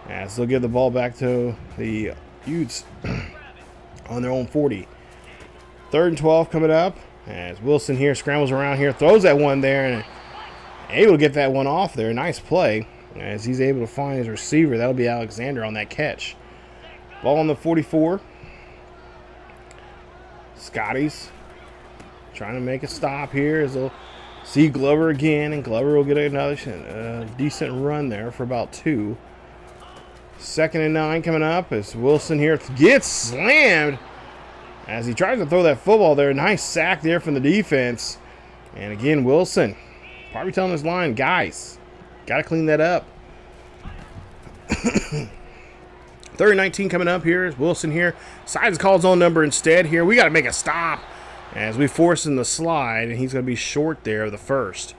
As they'll give the ball back to the Utes on their own 40. 3rd and 12 coming up. As Wilson here scrambles around here, throws that one there, and able to get that one off there. Nice play as he's able to find his receiver. That'll be Alexander on that catch. Ball on the 44. Scotties trying to make a stop here as they'll see Glover again, and Glover will get another decent run there for about 2. 2nd and 9 coming up as Wilson here gets slammed as he tries to throw that football there. Nice sack there from the defense. And again, Wilson probably telling his line, guys, got to clean that up. 3rd and 19 coming up here. Is Wilson here. Sides calls on number instead here. We got to make a stop as we force him to slide, and he's going to be short there of the first.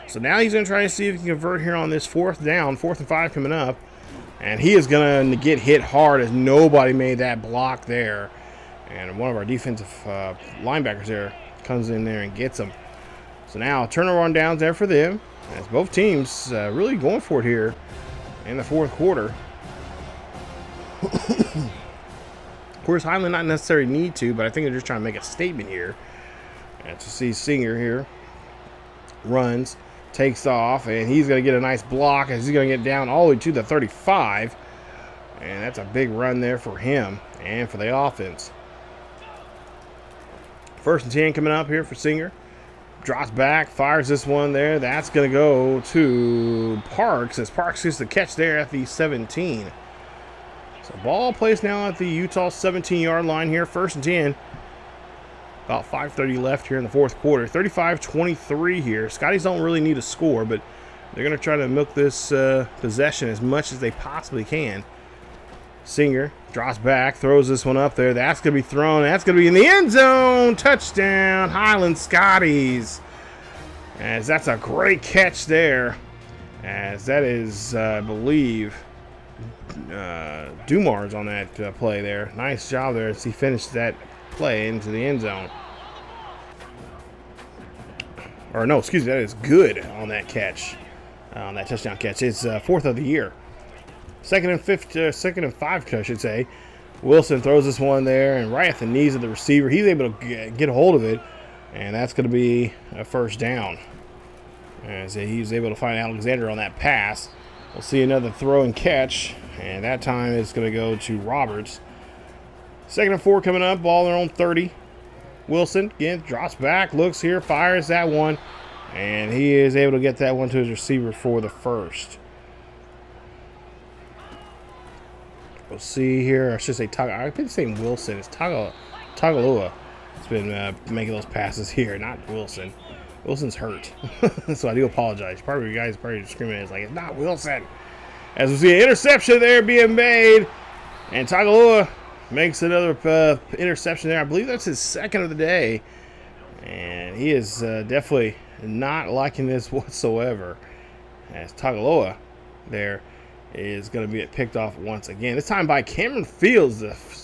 So now he's going to try to see if he can convert here on this 4th down, 4th and 5 coming up. And he is going to get hit hard as nobody made that block there. And one of our defensive linebackers there comes in there and gets him. So now turnover on downs there for them, as both teams really going for it here in the 4th quarter. Of course, Highland not necessarily need to, but I think they're just trying to make a statement here. And to see Singer here runs, takes off, and he's going to get a nice block as he's going to get down all the way to the 35. And that's a big run there for him and for the offense. 1st and 10 coming up here for Singer. Drops back, fires this one there. That's going to go to Parks, as Parks gets the catch there at the 17. So ball placed now at the Utah 17-yard line here. 1st and 10. About 5:30 left here in the 4th quarter. 35-23 here. Scotties don't really need a score, but they're going to try to milk this possession as much as they possibly can. Singer drops back, throws this one up there. That's going to be thrown. That's going to be in the end zone. Touchdown, Highland Scotties. As that's a great catch there. As that is, I believe, Dumars on that play there. Nice job there as he finished that play into the end zone. Or no, excuse me, that is good on that catch, on that touchdown catch. It's 4th of the year. 2nd and 5, I should say. Wilson throws this one there and right at the knees of the receiver. He's able to get a hold of it, and that's going to be a 1st down. As he was able to find Alexander on that pass. We'll see another throw and catch, and that time it's going to go to Roberts. 2nd and 4 coming up, ball on their own 30. Wilson again drops back, looks here, fires that one, and he is able to get that one to his receiver for the 1st. We'll see here. I should say I've been saying Wilson. It's Tagalua. It's been making those passes here, not Wilson. Wilson's hurt, so I do apologize. Part of you guys probably discriminating. It's like, it's not Wilson. As we see an interception there being made, and Tagalua makes another interception there. I believe that's his 2nd of the day, and he is definitely not liking this whatsoever. As Tagalua there is going to be picked off once again. This time by Cameron Fields,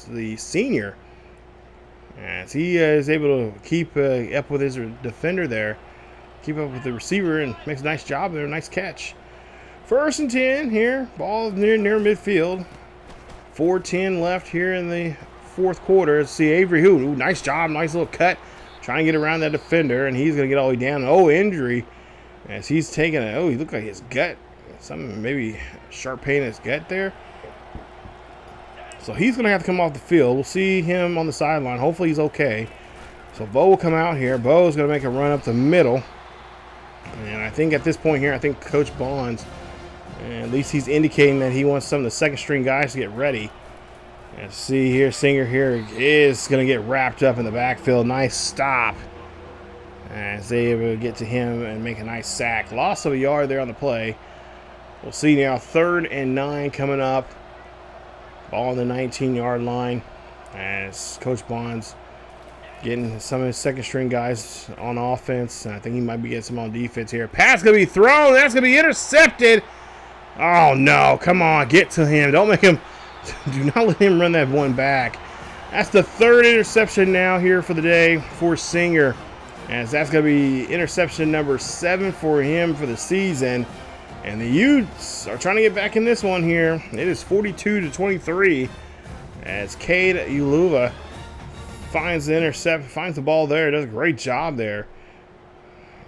the senior, as he is able to keep up with his defender there, keep up with the receiver, and makes a nice job there. Nice catch. 1st and 10 here. Ball near midfield. 4:10 left here in the 4th quarter. Let's see Avery Hood. Ooh, nice job. Nice little cut. Trying to get around that defender, and he's going to get all the way down. Oh, injury. As he's taking it. Oh, he looked like his gut. Some maybe sharp pain in his gut there. So he's going to have to come off the field. We'll see him on the sideline. Hopefully he's okay. So Bo will come out here. Bo is going to make a run up the middle. And I think at this point here, I think Coach Bonds, at least he's indicating that he wants some of the 2nd-string guys to get ready. And see here, Singer here is going to get wrapped up in the backfield. Nice stop. As they able to get to him and make a nice sack. Loss of a yard there on the play. We'll see now 3rd and 9 coming up. Ball on the 19-yard line as Coach Bonds getting some of his 2nd-string guys on offense. And I think he might be getting some on defense here. Pass going to be thrown. That's going to be intercepted. Oh, no. Come on. Get to him. Don't make him. Do not let him run that one back. That's the 3rd interception now here for the day for Singer. As that's going to be interception number 7 for him for the season. And the Utes are trying to get back in this one here. It is 42-23 as Cade Uluva finds the ball there. Does a great job there.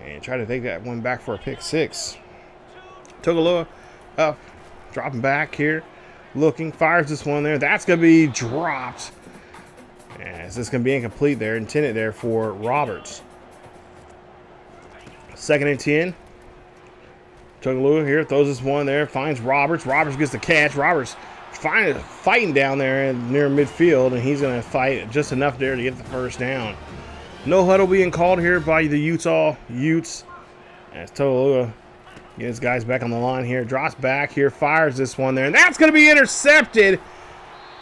And try to take that one back for a pick 6. Tagalua up, dropping back here. Looking, fires this one there. That's going to be dropped. As this going to be incomplete there. Intended there for Roberts. 2nd and 10. Tagalua here throws this one there, finds Roberts. Roberts gets the catch. Roberts fighting down there near midfield, and he's going to fight just enough there to get the 1st down. No huddle being called here by the Utah Utes. As Tagalua gets guys back on the line here, drops back here, fires this one there, and that's going to be intercepted.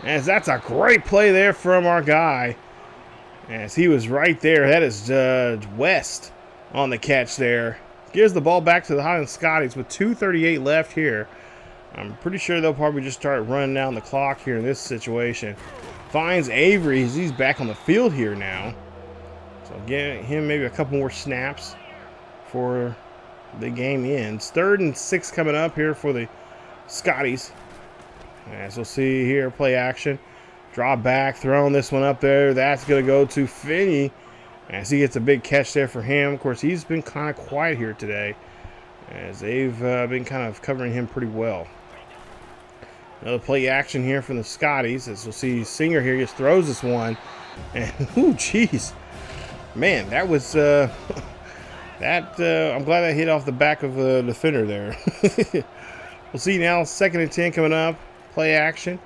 As that's a great play there from our guy. As he was right there. That is West on the catch there. Gives the ball back to the Highland Scotties with 2:38 left here. I'm pretty sure they'll probably just start running down the clock here in this situation. Finds Avery as he's back on the field here now. So get him maybe a couple more snaps for the game ends. 3rd and 6 coming up here for the Scotties. As we'll see here, play action. Draw back, throwing this one up there. That's going to go to Finney as he gets a big catch there for him. Of course, he's been kind of quiet here today as they've been kind of covering him pretty well. Another play action here from the Scotties. As we'll see, Singer here just throws this one. And, ooh, jeez. Man, that was, I'm glad that hit off the back of the defender there. We'll see now, 2nd and 10 coming up. Play action.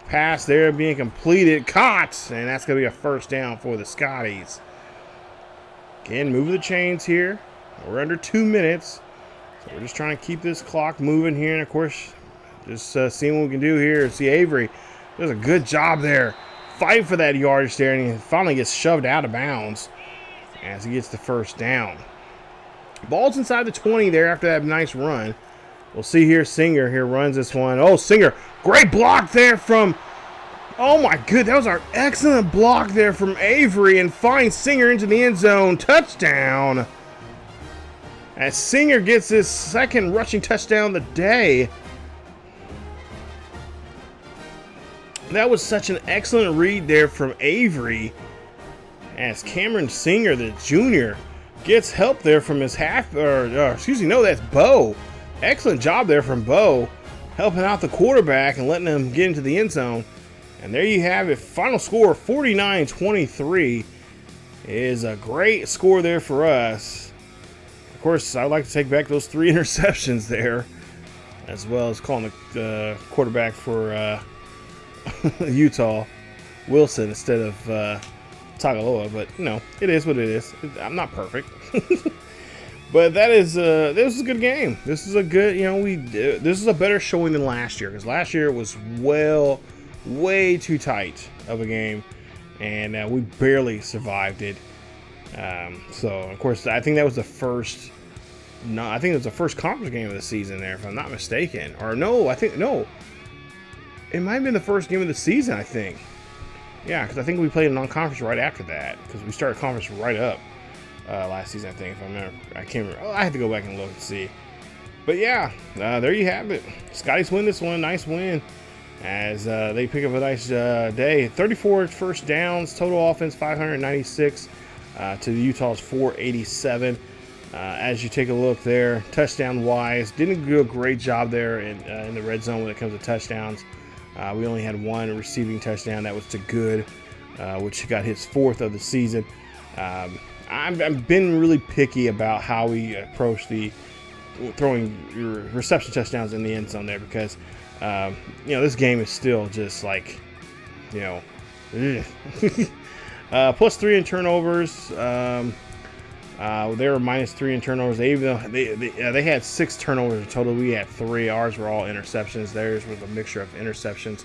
Pass there being completed. Caught! And that's going to be a 1st down for the Scotties. Again, move the chains here. We're under 2 minutes. So we're just trying to keep this clock moving here. And, of course, just seeing what we can do here. See, Avery does a good job there. Fight for that yardage there. And he finally gets shoved out of bounds as he gets the 1st down. Ball's inside the 20 there after that nice run. We'll see here, Singer here runs this one. Oh, Singer, great block there from, oh my good, that was our excellent block there from Avery, and finds Singer into the end zone. Touchdown. As Singer gets his 2nd rushing touchdown of the day. That was such an excellent read there from Avery. As Cameron Singer, the junior, gets help there from his that's Bo. Excellent job there from Bo, helping out the quarterback and letting him get into the end zone. And there you have it. Final score, 49-23, is a great score there for us. Of course, I'd like to take back those 3 interceptions there, as well as calling the quarterback for Utah, Wilson, instead of Tagaloa. But, it is what it is. I'm not perfect. But this is a good game. This is a good, this is a better showing than last year, because last year it was way too tight of a game, and we barely survived it. So of course, I think that was the first. No, I think it was the first conference game of the season there, if I'm not mistaken. Or no, it might have been the first game of the season. I think, yeah, because I think we played a non-conference right after that, because we started conference right up. Last season, I think, if I remember. I can't remember. I have to go back and look and see. But yeah, there you have it. Scotties win this one. Nice win as they pick up a nice day. 34 1st downs, total offense 596 to the Utah's 487. As you take a look there, touchdown wise, didn't do a great job there in the red zone when it comes to touchdowns. We only had 1 receiving touchdown. That was to Good, which got his 4th of the season. I've been really picky about how we approach the throwing your reception touchdowns in the end zone there, because this game is still just like plus 3 in turnovers. They were minus 3 in turnovers. They had 6 turnovers in total. We had 3. Ours were all interceptions. Theirs was a mixture of interceptions.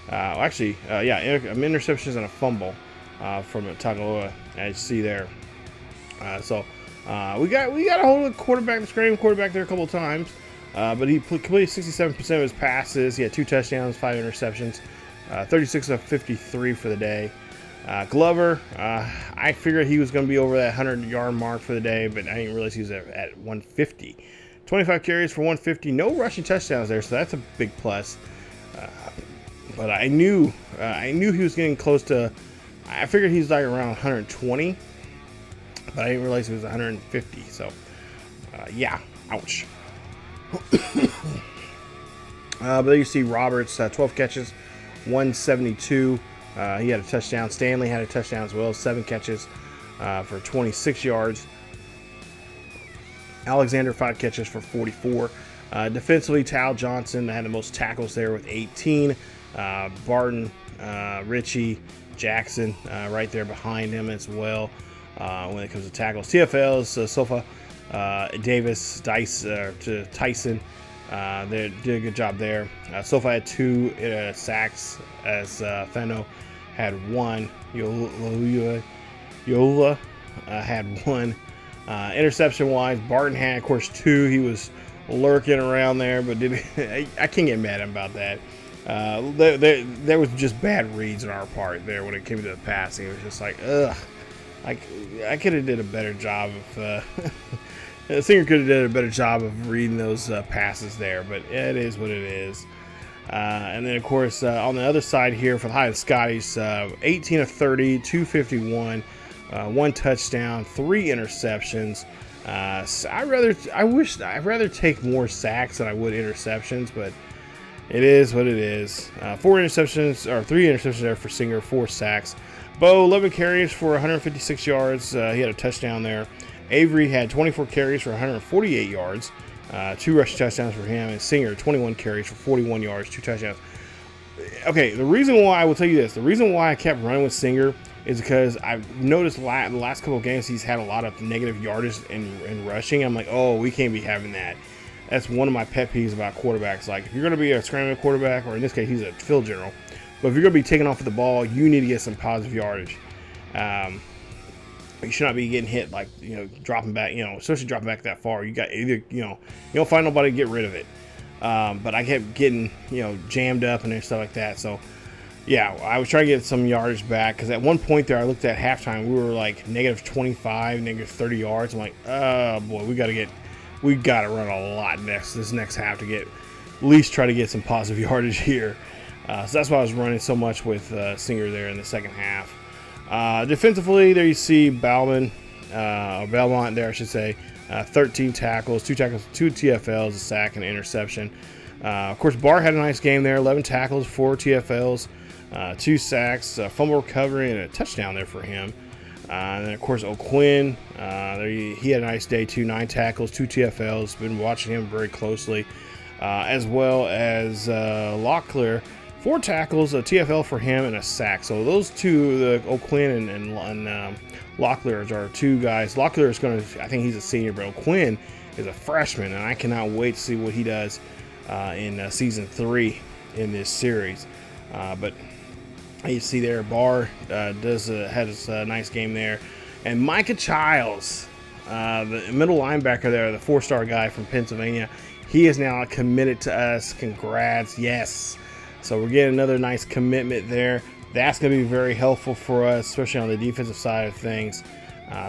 Interceptions and a fumble from Tagaloa, as you see there. We got a hold of the quarterback, the screen quarterback there a couple of times, but he completed 67% of his passes. He had 2 touchdowns, 5 interceptions, 36 of 53 for the day. Glover, I figured he was going to be over that 100-yard mark for the day, but I didn't realize he was at 150. 25 carries for 150, no rushing touchdowns there, so that's a big plus. But I knew he was getting close to. I figured he's like around 120. But I didn't realize it was 150, so ouch. But there you see Roberts, 12 catches, 172. He had a touchdown. Stanley had a touchdown as well, 7 catches for 26 yards. Alexander, 5 catches for 44. Defensively, Tal Johnson had the most tackles there with 18. Barton, Ritchie, Jackson right there behind him as well. When it comes to tackles, TFLs, Sofa, Davis, Dice to Tyson, They did a good job there. SoFi had 2 sacks, as Fenno had 1. Yola had 1. Interception-wise, Barton had, of course, 2. He was lurking around there, but I can't get mad at him about that. There was just bad reads on our part there when it came to the passing. It was just like, ugh. Like, I could have did a better job of... Singer could have done a better job of reading those passes there, but it is what it is. And then, of course, on the other side here for the Highland Scotties, 18 of 30, 251, 1 touchdown, 3 interceptions. I'd rather take more sacks than I would interceptions, but it is what it is. 3 interceptions there for Singer, 4 sacks. Bo, 11 carries for 156 yards. He had a touchdown there. Avery had 24 carries for 148 yards. 2 rushing touchdowns for him. And Singer, 21 carries for 41 yards, 2 touchdowns. Okay, the reason why, I will tell you this, the reason why I kept running with Singer is because I've noticed the last couple of games he's had a lot of negative yardage in rushing. I'm like, oh, we can't be having that. That's one of my pet peeves about quarterbacks. Like, if you're going to be a scrambling quarterback, or in this case, he's a field general, but if you're going to be taking off with the ball, you need to get some positive yardage. You should not be getting hit, like, dropping back, especially dropping back that far. You got either, you don't find nobody to get rid of it. But I kept getting, jammed up and stuff like that. So, yeah, I was trying to get some yardage back, because at one point there, I looked at halftime, we were like negative 25, negative 30 yards. I'm like, oh boy, we got to run a lot this next half to get, at least try to get some positive yardage here. So that's why I was running so much with Singer there in the second half. Defensively, there you see Belmont there, I should say. 13 tackles, 2 TFLs, a sack, and an interception. Of course, Barr had a nice game there. 11 tackles, 4 TFLs, 2 sacks, fumble recovery, and a touchdown there for him. And then, of course, O'Quinn, he had a nice day too. 9 tackles, 2 TFLs. Been watching him very closely. As well as Locklear, 4 tackles, a TFL for him, and a sack. So those two, the O'Quinn and Locklear, are 2 guys. Locklear is going to, I think he's a senior, but O'Quinn is a freshman, and I cannot wait to see what he does in season 3 in this series. But you see there, Barr has a nice game there. And Micah Childs, the middle linebacker there, the 4-star guy from Pennsylvania, he is now committed to us. Congrats, yes. So we're getting another nice commitment there. That's going to be very helpful for us, especially on the defensive side of things.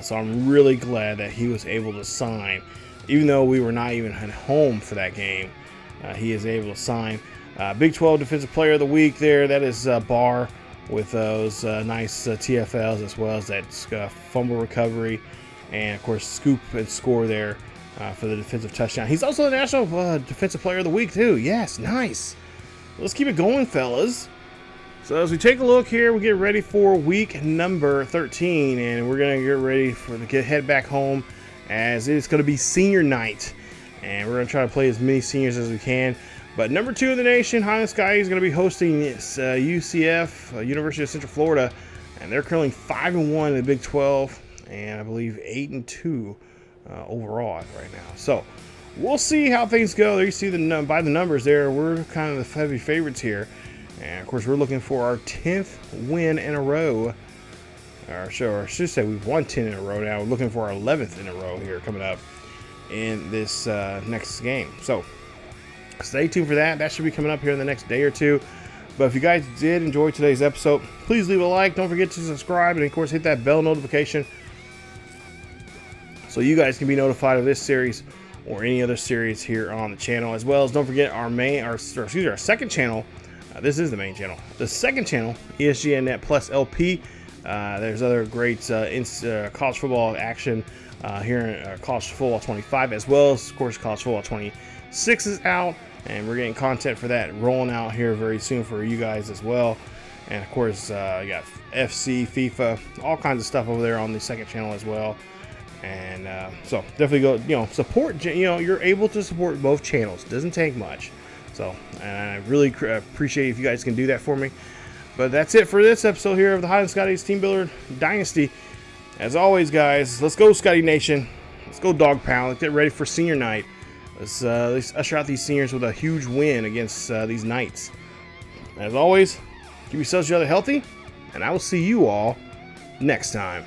So I'm really glad that he was able to sign. Even though we were not even at home for that game, he is able to sign. Big 12 Defensive Player of the Week there. That is Barr with those nice TFLs, as well as that fumble recovery. And, of course, scoop and score there for the defensive touchdown. He's also the National Defensive Player of the Week, too. Yes, nice. Let's keep it going, fellas. So as we take a look here, we get ready for week number 13, and we're going to get ready to head back home, as it's going to be senior night, and we're going to try to play as many seniors as we can. But number 2 in the nation, Highland Scotties, is going to be hosting UCF, University of Central Florida, and they're currently 5-1 in the Big 12, and I believe 8-2 overall right now. So we'll see how things go. There you see by the numbers there, we're kind of the heavy favorites here. And, of course, we're looking for our 10th win in a row. Or I should say we've won 10 in a row now. We're looking for our 11th in a row here coming up in this next game. So stay tuned for that. That should be coming up here in the next day or two. But if you guys did enjoy today's episode, please leave a like. Don't forget to subscribe. And, of course, hit that bell notification so you guys can be notified of this series or any other series here on the channel. As well as don't forget our second channel. This is the main channel. The second channel, ESGNet Plus LP. There's other great college football action here in College Football 25, as well as, of course, College Football 26 is out, and we're getting content for that rolling out here very soon for you guys as well. And, of course, you got FC, FIFA, all kinds of stuff over there on the second channel as well. And so definitely go, support. You're able to support both channels. Doesn't take much. So, and I really appreciate if you guys can do that for me. But that's it for this episode here of the Highland Scotties Teambuilder Dynasty. As always, guys, let's go Scotty Nation. Let's go Dog Pound. Let's get ready for senior night. let's usher out these seniors with a huge win against these Knights. As always, keep yourselves each other healthy, and I will see you all next time.